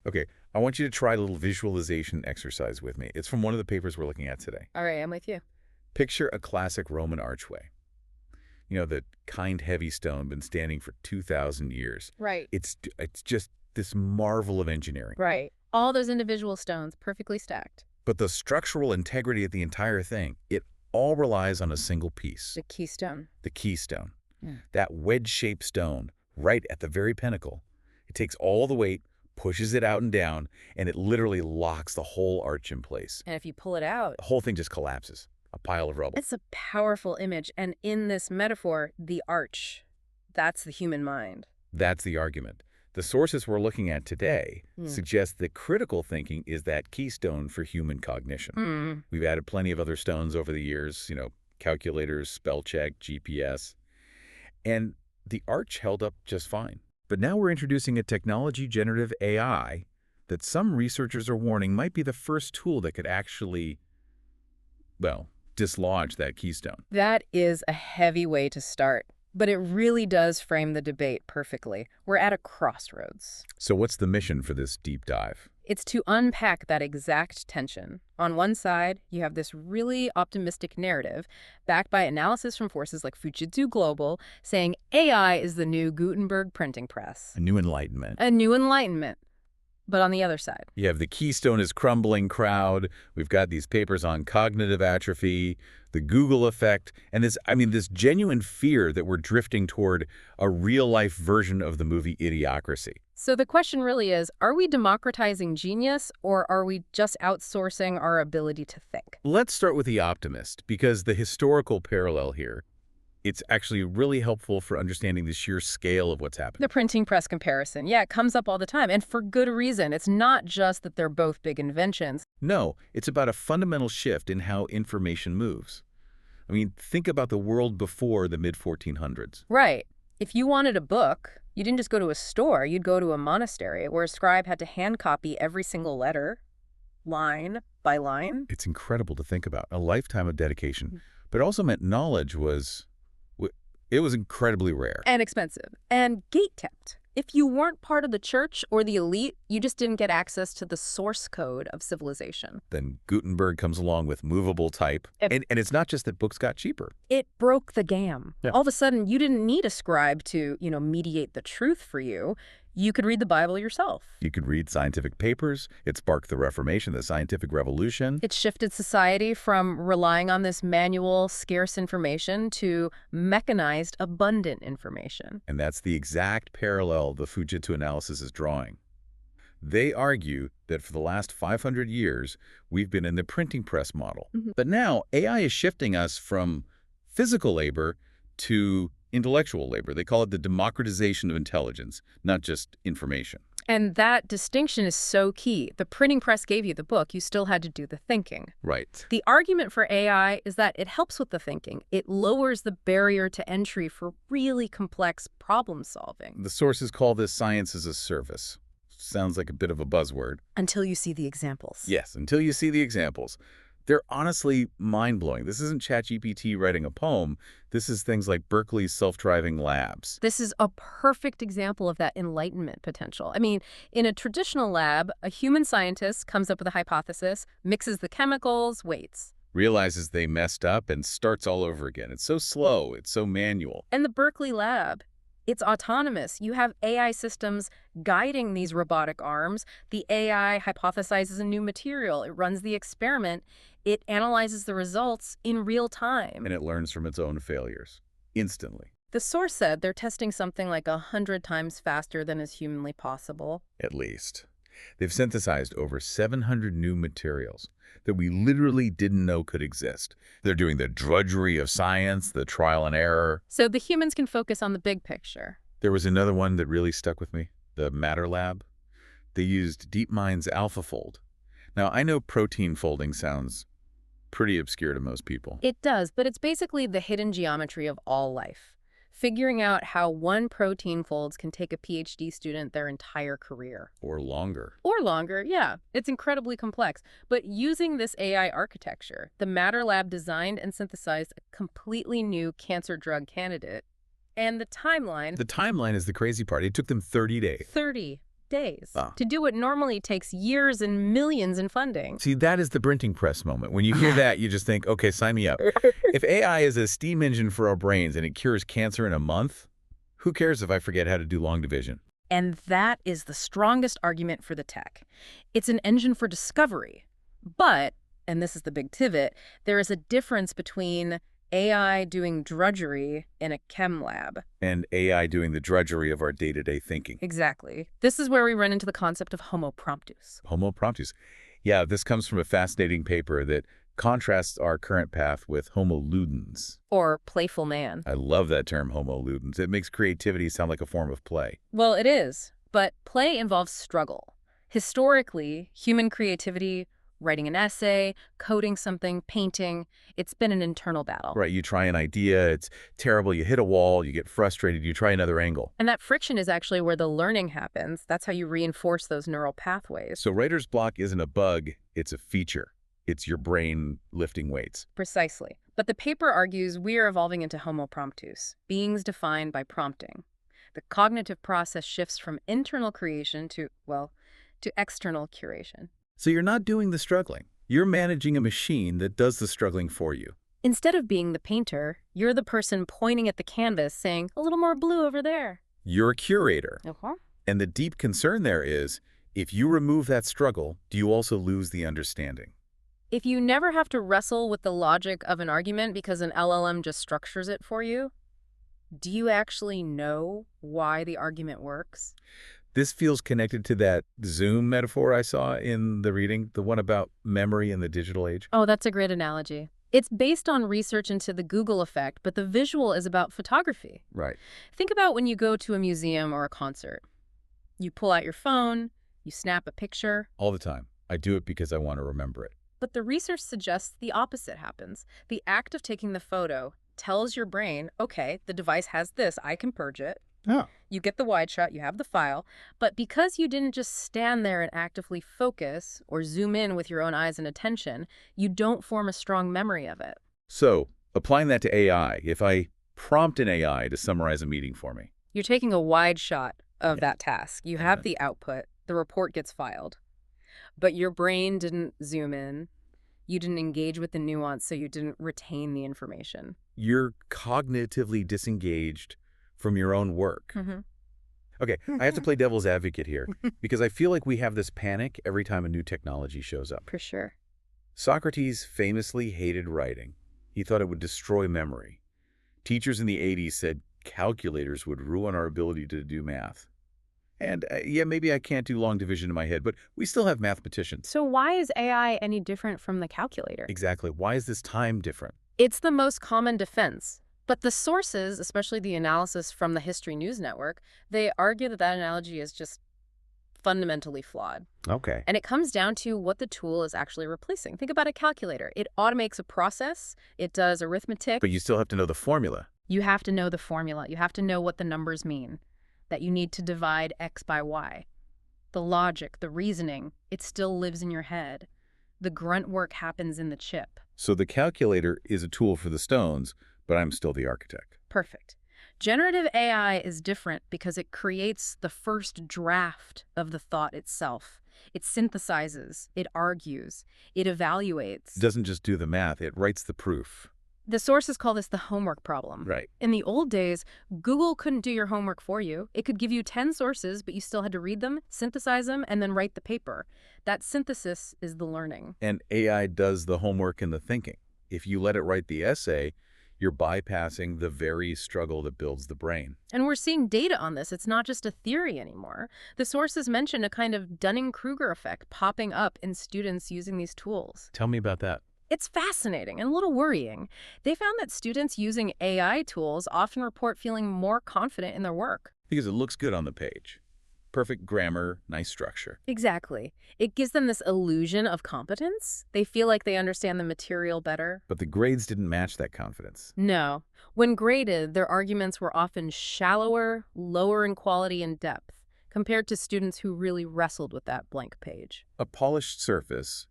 Okay, I want you to try a little visualization exercise with me. It's from one of the papers we're looking at today. All right, I'm with you. Picture a classic Roman archway. You know, the kind, heavy stone been standing for 2,000 years. Right. It's just this marvel of engineering. Right. All those individual stones perfectly stacked. But the structural integrity of the entire thing, it all relies on a single piece. The keystone. The keystone. Yeah. That wedge-shaped stone right at the very pinnacle. It takes all the weight, pushes it out and down, and it literally locks the whole arch in place. And if you pull it out, The whole thing just collapses. A pile of rubble. it's a powerful image. And in this metaphor, the arch, that's the human mind. That's the argument. The sources we're looking at today suggest that critical thinking is that keystone for human cognition. We've added plenty of other stones over the years, calculators, spell check, GPS. And the arch held up just fine. But now we're introducing a technology, generative AI, that some researchers are warning might be the first tool that could actually, well, dislodge that keystone. That is a heavy way to start. But it really does frame the debate perfectly. We're at a crossroads. So what's the mission for this deep dive? It's to unpack that exact tension. On one side, you have this really optimistic narrative, backed by analysis from forces like Fujitsu Global, saying AI is the new Gutenberg printing press. A new enlightenment. A new enlightenment. But on the other side, You have the keystone is crumbling crowd. We've got these papers on cognitive atrophy, the Google effect, and this genuine fear that we're drifting toward a real-life version of the movie Idiocracy. so the question really is, are we democratizing genius, or are we just outsourcing our ability to think? Let's start with the optimist, because the historical parallel here, it's actually really helpful for understanding the sheer scale of what's happening. The printing press comparison, yeah, it comes up all the time, and for good reason. It's not just that they're both big inventions. No, it's about a fundamental shift in how information moves. Think about the world before the mid-1400s. Right. If you wanted a book, you didn't just go to a store, you'd go to a monastery where a scribe had to hand copy every single letter, line by line. It's incredible to think about, a lifetime of dedication, but it also meant knowledge was incredibly rare. And expensive. And gate-kept. If you weren't part of the church or the elite, you just didn't get access to the source code of civilization. Then Gutenberg comes along with movable type. And it's not just that books got cheaper. It broke the game. Yeah. All of a sudden, you didn't need a scribe to, mediate the truth for you. You could read the Bible yourself. You could read scientific papers. It sparked the Reformation, the scientific revolution. It shifted society from relying on this manual, scarce information to mechanized, abundant information. And that's the exact parallel the Fujitsu analysis is drawing. They argue that for the last 500 years, we've been in the printing press model. But now, AI is shifting us from physical labor to intellectual labor. They call it the democratization of intelligence, not just information. And that distinction is so key. The printing press gave you the book. You still had to do the thinking. Right. The argument for AI is that it helps with the thinking. It lowers the barrier to entry for really complex problem solving. The sources call this science as a service. Sounds like a bit of a buzzword. Until you see the examples. Yes, until you see the examples. They're honestly mind-blowing. This isn't ChatGPT writing a poem. This is things like Berkeley's self-driving labs. This is a perfect example of that enlightenment potential. In a traditional lab, a human scientist comes up with a hypothesis, mixes the chemicals, waits. Realizes they messed up and starts all over again. It's so slow. It's so manual. And the Berkeley lab, it's autonomous. You have AI systems guiding these robotic arms. The AI hypothesizes a new material. It runs the experiment. It analyzes the results in real time. And it learns from its own failures. Instantly. The source said they're testing something like 100 times faster than is humanly possible. At least. They've synthesized over 700 new materials that we literally didn't know could exist. They're doing the drudgery of science, the trial and error. So the humans can focus on the big picture. There was another one that really stuck with me, the Matter Lab. They used DeepMind's AlphaFold. Now, I know protein folding sounds pretty obscure to most people. It does, but it's basically the hidden geometry of all life. Figuring out how one protein folds can take a PhD student their entire career. Or longer. Or longer, yeah. It's incredibly complex. But using this AI architecture, the Matter Lab designed and synthesized a completely new cancer drug candidate. And the timeline... The timeline is the crazy part. It took them 30 days. 30 days Ah. to do what normally takes years and millions in funding. See, that is the printing press moment. When you hear that, you just think, okay, sign me up. If AI is a steam engine for our brains and it cures cancer in a month, who cares if I forget how to do long division? And that is the strongest argument for the tech. It's an engine for discovery. But, and this is the big pivot, there is a difference between AI doing drudgery in a chem lab. And AI doing the drudgery of our day-to-day thinking. Exactly. This is where we run into the concept of homo promptus. Homo promptus. Yeah, this comes from a fascinating paper that contrasts our current path with homo ludens. Or playful man. I love that term, homo ludens. It makes creativity sound like a form of play. Well, it is. But play involves struggle. Historically, human creativity, writing an essay, coding something, painting, it's been an internal battle. Right, you try an idea, it's terrible, you hit a wall, you get frustrated, you try another angle. And that friction is actually where the learning happens. That's how you reinforce those neural pathways. So writer's block isn't a bug, it's a feature. It's your brain lifting weights. Precisely. But the paper argues we are evolving into homo promptus, beings defined by prompting. The cognitive process shifts from internal creation to external curation. So you're not doing the struggling. You're managing a machine that does the struggling for you. Instead of being the painter, you're the person pointing at the canvas saying, a little more blue over there. You're a curator. Uh-huh. And the deep concern there is, if you remove that struggle, do you also lose the understanding? If you never have to wrestle with the logic of an argument because an LLM just structures it for you, do you actually know why the argument works? This feels connected to that Zoom metaphor I saw in the reading, the one about memory in the digital age. Oh, that's a great analogy. It's based on research into the Google effect, but the visual is about photography. Right. Think about when you go to a museum or a concert. You pull out your phone, you snap a picture. All the time. I do it because I want to remember it. But the research suggests the opposite happens. The act of taking the photo tells your brain, okay, the device has this, I can purge it. Oh. You get the wide shot, you have the file, but because you didn't just stand there and actively focus or zoom in with your own eyes and attention, you don't form a strong memory of it. So, applying that to AI, if I prompt an AI to summarize a meeting for me. You're taking a wide shot of that task. You have the output, the report gets filed, but your brain didn't zoom in. You didn't engage with the nuance, so you didn't retain the information. You're cognitively disengaged from your own work. Mm-hmm. Okay, I have to play devil's advocate here because I feel like we have this panic every time a new technology shows up. For sure. Socrates famously hated writing. He thought it would destroy memory. Teachers in the 80s said calculators would ruin our ability to do math. And yeah, maybe I can't do long division in my head, but we still have mathematicians. So why is AI any different from the calculator? Exactly. Why is this time different? It's the most common defense. But the sources, especially the analysis from the History News Network, they argue that that analogy is just fundamentally flawed. Okay. And it comes down to what the tool is actually replacing. Think about a calculator. It automates a process. It does arithmetic. But you still have to know the formula. You have to know the formula. You have to know what the numbers mean, that you need to divide X by Y. The logic, the reasoning, it still lives in your head. The grunt work happens in the chip. So the calculator is a tool for the stones, but I'm still the architect. Perfect. Generative AI is different because it creates the first draft of the thought itself. It synthesizes, it argues, it evaluates. It doesn't just do the math, it writes the proof. The sources call this the homework problem. Right. In the old days, Google couldn't do your homework for you. It could give you 10 sources, but you still had to read them, synthesize them, and then write the paper. That synthesis is the learning. And AI does the homework and the thinking. If you let it write the essay, you're bypassing the very struggle that builds the brain. And we're seeing data on this. It's not just a theory anymore. The sources mention a kind of Dunning-Kruger effect popping up in students using these tools. Tell me about that. It's fascinating and a little worrying. They found that students using AI tools often report feeling more confident in their work. Because it looks good on the page. Perfect grammar, nice structure. Exactly. It gives them this illusion of competence. They feel like they understand the material better. But the grades didn't match that confidence. No. When graded, their arguments were often shallower, lower in quality and depth, compared to students who really wrestled with that blank page. A polished surface,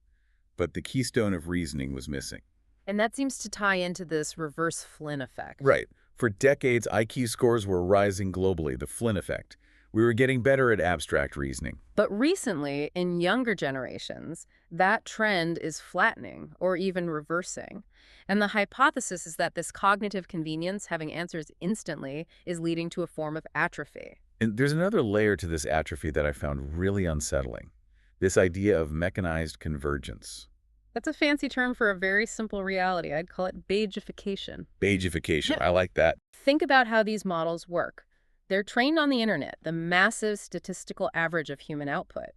but the keystone of reasoning was missing. And that seems to tie into this reverse Flynn effect. Right. For decades, IQ scores were rising globally, the Flynn effect. We were getting better at abstract reasoning. But recently, in younger generations, that trend is flattening or even reversing. And the hypothesis is that this cognitive convenience, having answers instantly, is leading to a form of atrophy. And there's another layer to this atrophy that I found really unsettling. This idea of mechanized convergence. That's a fancy term for a very simple reality. I'd call it beigification. Beigification, I like that. Think about how these models work. They're trained on the internet, the massive statistical average of human output.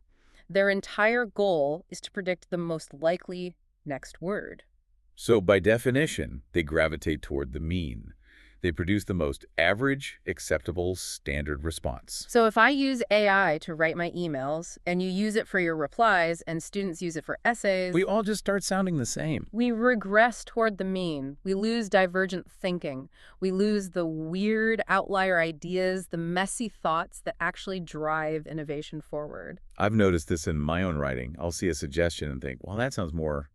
Their entire goal is to predict the most likely next word. So by definition, they gravitate toward the mean. They produce the most average, acceptable, standard response. So if I use AI to write my emails, and you use it for your replies, and students use it for essays, We all just start sounding the same. we regress toward the mean. We lose divergent thinking. We lose the weird outlier ideas, the messy thoughts that actually drive innovation forward. I've noticed this in my own writing. I'll see a suggestion and think, well, that sounds more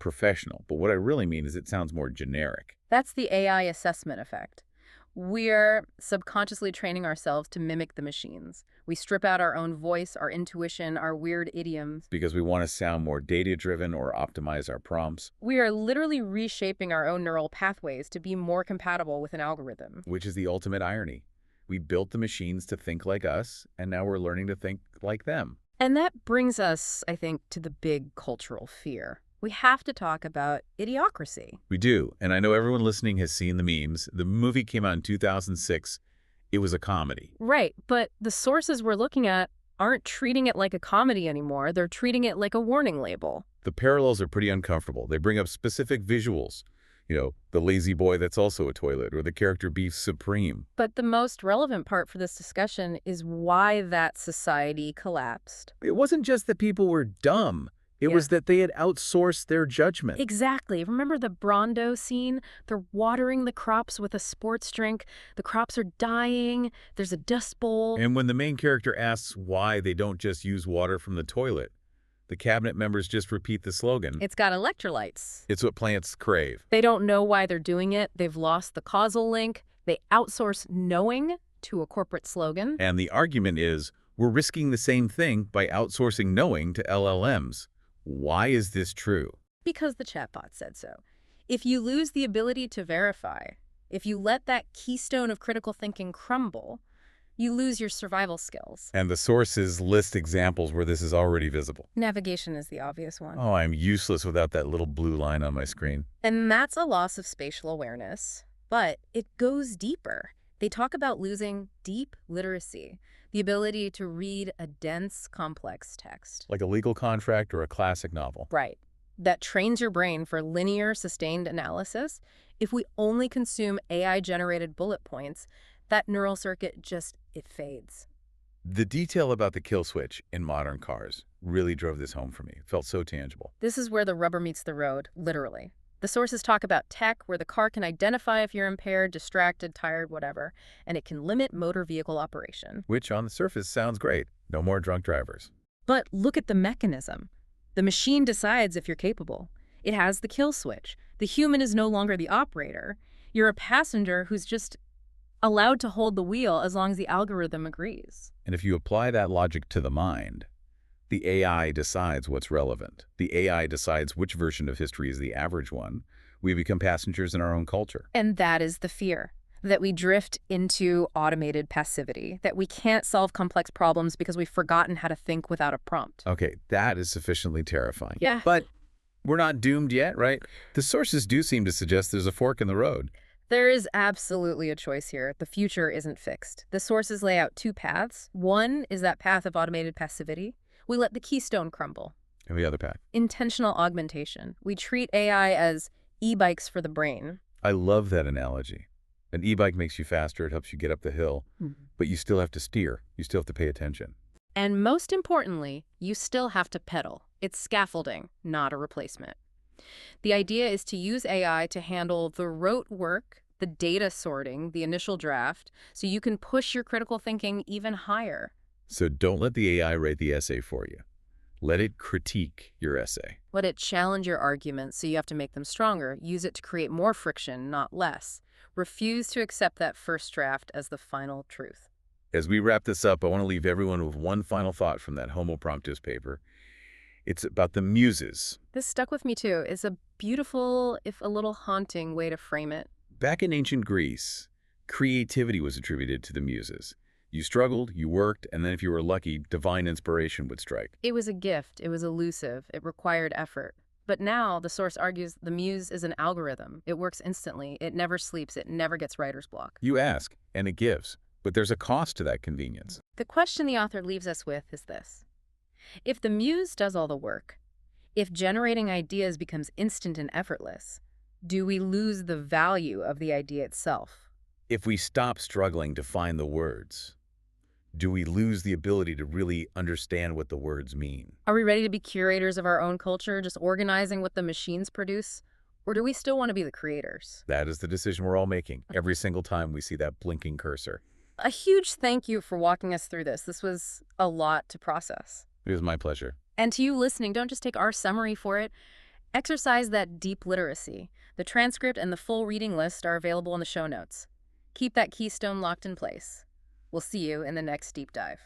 professional. But what I really mean is it sounds more generic. That's the AI assessment effect. We're subconsciously training ourselves to mimic the machines. We strip out our own voice, our intuition, our weird idioms. Because we want to sound more data-driven or optimize our prompts. We are literally reshaping our own neural pathways to be more compatible with an algorithm. Which is the ultimate irony. We built the machines to think like us, and now we're learning to think like them. And that brings us, I think, to the big cultural fear. We have to talk about idiocracy. We do, and I know everyone listening has seen the memes. The movie came out in 2006. It was a comedy. Right, but the sources we're looking at aren't treating it like a comedy anymore. They're treating it like a warning label. The parallels are pretty uncomfortable. They bring up specific visuals. You know, the lazy boy that's also a toilet, or the character beef supreme. But the most relevant part for this discussion is why that society collapsed. It wasn't just that people were dumb. It was that they had outsourced their judgment. Exactly. Remember the Brondo scene? They're watering the crops with a sports drink. The crops are dying. There's a dust bowl. And when the main character asks why they don't just use water from the toilet, the cabinet members just repeat the slogan. It's got electrolytes. It's what plants crave. They don't know why they're doing it. They've lost the causal link. They outsource knowing to a corporate slogan. And the argument is, we're risking the same thing by outsourcing knowing to LLMs. Why is this true? Because the chatbot said so. If you lose the ability to verify, if you let that keystone of critical thinking crumble, you lose your survival skills. And the sources list examples where this is already visible. Navigation is the obvious one. Oh, I'm useless without that little blue line on my screen. And that's a loss of spatial awareness. But it goes deeper. They talk about losing deep literacy, the ability to read a dense, complex text. Like a legal contract or a classic novel. Right. That trains your brain for linear, sustained analysis. If we only consume AI-generated bullet points, that neural circuit it fades. The detail about the kill switch in modern cars really drove this home for me. It felt so tangible. This is where the rubber meets the road, literally. The sources talk about tech where the car can identify if you're impaired, distracted, tired, whatever, and it can limit motor vehicle operation. Which on the surface sounds great. No more drunk drivers. But look at the mechanism. The machine decides if you're capable. It has the kill switch. The human is no longer the operator. You're a passenger who's just allowed to hold the wheel as long as the algorithm agrees. And if you apply that logic to the mind, the AI decides what's relevant. The AI decides which version of history is the average one. We become passengers in our own culture. And that is the fear, that we drift into automated passivity, that we can't solve complex problems because we've forgotten how to think without a prompt. Okay, that is sufficiently terrifying. Yeah. But we're not doomed yet, right? The sources do seem to suggest there's a fork in the road. There is absolutely a choice here. The future isn't fixed. The sources lay out two paths. One is that path of automated passivity. We let the keystone crumble. And the other path. Intentional augmentation. We treat AI as e-bikes for the brain. I love that analogy. An e-bike makes you faster. It helps you get up the hill. But you still have to steer. You still have to pay attention. And most importantly, you still have to pedal. It's scaffolding, not a replacement. The idea is to use AI to handle the rote work, the data sorting, the initial draft, so you can push your critical thinking even higher. So don't let the AI write the essay for you. Let it critique your essay. Let it challenge your arguments so you have to make them stronger. Use it to create more friction, not less. Refuse to accept that first draft as the final truth. As we wrap this up, I want to leave everyone with one final thought from that Homo Promptus paper. It's about the muses. This stuck with me too. It's a beautiful, if a little haunting, way to frame it. Back in ancient Greece, creativity was attributed to the muses. You struggled, you worked, and then if you were lucky, divine inspiration would strike. It was a gift. It was elusive. It required effort. But now, the source argues the muse is an algorithm. It works instantly. It never sleeps. It never gets writer's block. You ask, and it gives. But there's a cost to that convenience. The question the author leaves us with is this. If the muse does all the work, if generating ideas becomes instant and effortless, do we lose the value of the idea itself? If we stop struggling to find the words, do we lose the ability to really understand what the words mean? Are we ready to be curators of our own culture, just organizing what the machines produce? Or do we still want to be the creators? That is the decision we're all making every single time we see that blinking cursor. A huge thank you for walking us through this. This was a lot to process. It was my pleasure. And to you listening, don't just take our summary for it. Exercise that deep literacy. The transcript and the full reading list are available in the show notes. Keep that keystone locked in place. We'll see you in the next deep dive.